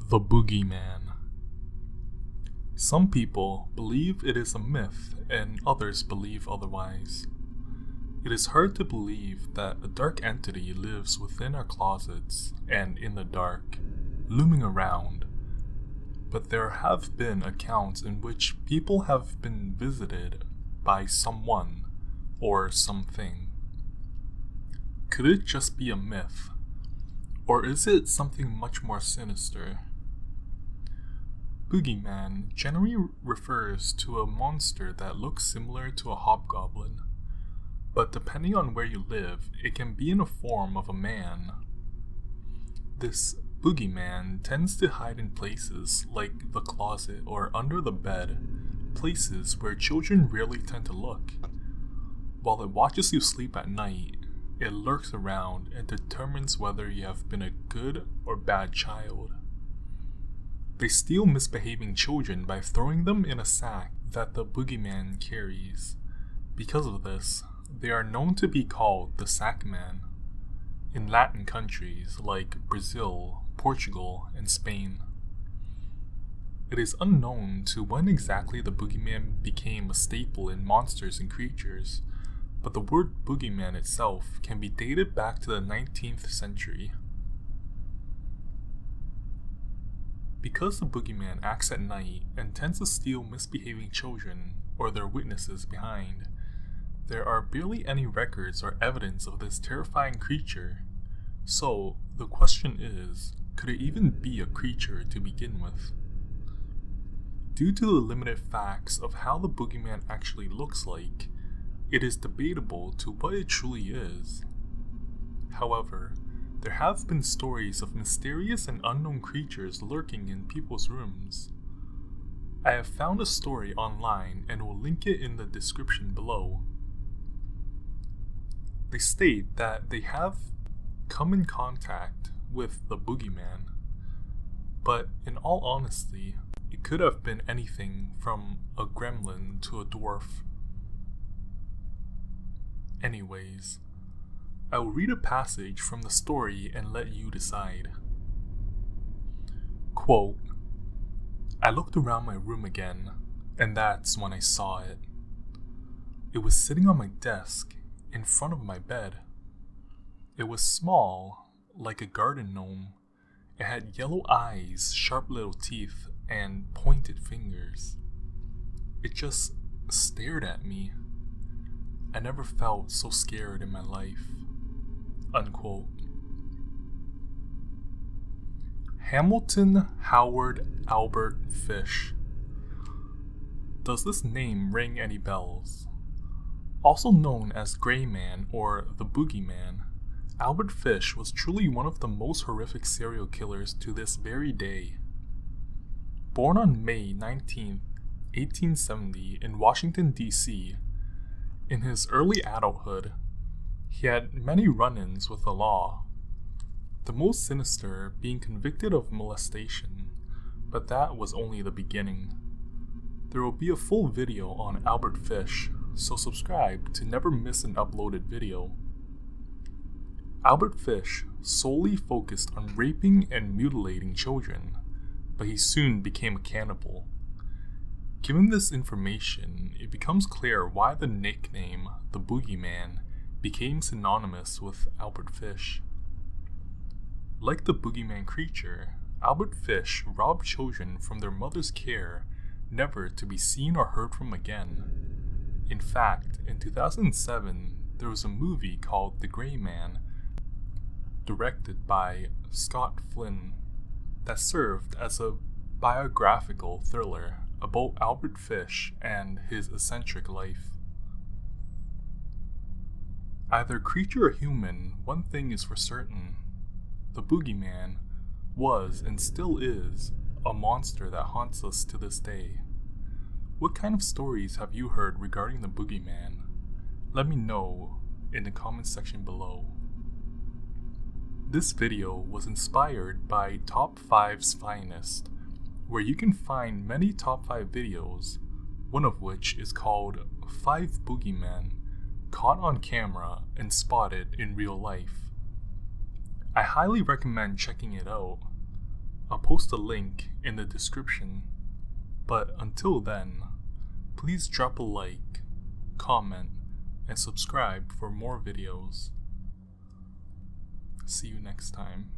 The Boogeyman. Some people believe it is a myth and others believe otherwise. It is hard to believe that a dark entity lives within our closets and in the dark, looming around. But there have been accounts in which people have been visited by someone or something. Could it just be a myth? Or is it something much more sinister? Boogeyman generally refers to a monster that looks similar to a hobgoblin, but depending on where you live, it can be in the form of a man. This boogeyman tends to hide in places like the closet or under the bed, places where children rarely tend to look. While it watches you sleep at night, it lurks around and determines whether you have been a good or bad child. They steal misbehaving children by throwing them in a sack that the boogeyman carries. Because of this, they are known to be called the sack man in Latin countries like Brazil, Portugal, and Spain. It is unknown to when exactly the boogeyman became a staple in monsters and creatures, but the word boogeyman itself can be dated back to the 19th century. Because the boogeyman acts at night and tends to steal misbehaving children or their witnesses behind, there are barely any records or evidence of this terrifying creature. So, the question is, could it even be a creature to begin with? Due to the limited facts of how the boogeyman actually looks like, it is debatable to what it truly is. However, there have been stories of mysterious and unknown creatures lurking in people's rooms. I have found a story online and will link it in the description below. They state that they have come in contact with the boogeyman, but in all honesty, it could have been anything from a gremlin to a dwarf. Anyways, I will read a passage from the story and let you decide. Quote, I looked around my room again, and that's when I saw it. It was sitting on my desk, in front of my bed. It was small, like a garden gnome. It had yellow eyes, sharp little teeth, and pointed fingers. It just stared at me. I never felt so scared in my life. Unquote. Hamilton Howard Albert Fish. Does this name ring any bells? Also known as Gray Man or the Boogeyman, Albert Fish was truly one of the most horrific serial killers to this very day. Born on May 19, 1870 in Washington, D.C., in his early adulthood, he had many run-ins with the law, the most sinister being convicted of molestation, but that was only the beginning. There will be a full video on Albert Fish, so subscribe to never miss an uploaded video. Albert Fish solely focused on raping and mutilating children, but he soon became a cannibal. Given this information, it becomes clear why the nickname, the Boogeyman, became synonymous with Albert Fish. Like the Boogeyman creature, Albert Fish robbed children from their mother's care, never to be seen or heard from again. In fact, in 2007, there was a movie called The Gray Man, directed by Scott Flynn, that served as a biographical thriller about Albert Fish and his eccentric life. Either creature or human, one thing is for certain. The Boogeyman was and still is a monster that haunts us to this day. What kind of stories have you heard regarding the Boogeyman? Let me know in the comment section below. This video was inspired by Top 5's Finest, where you can find many top 5 videos, one of which is called 5 Boogeymen Caught on Camera and Spotted in Real Life. I highly recommend checking it out. I'll post a link in the description. But until then, please drop a like, comment, and subscribe for more videos. See you next time.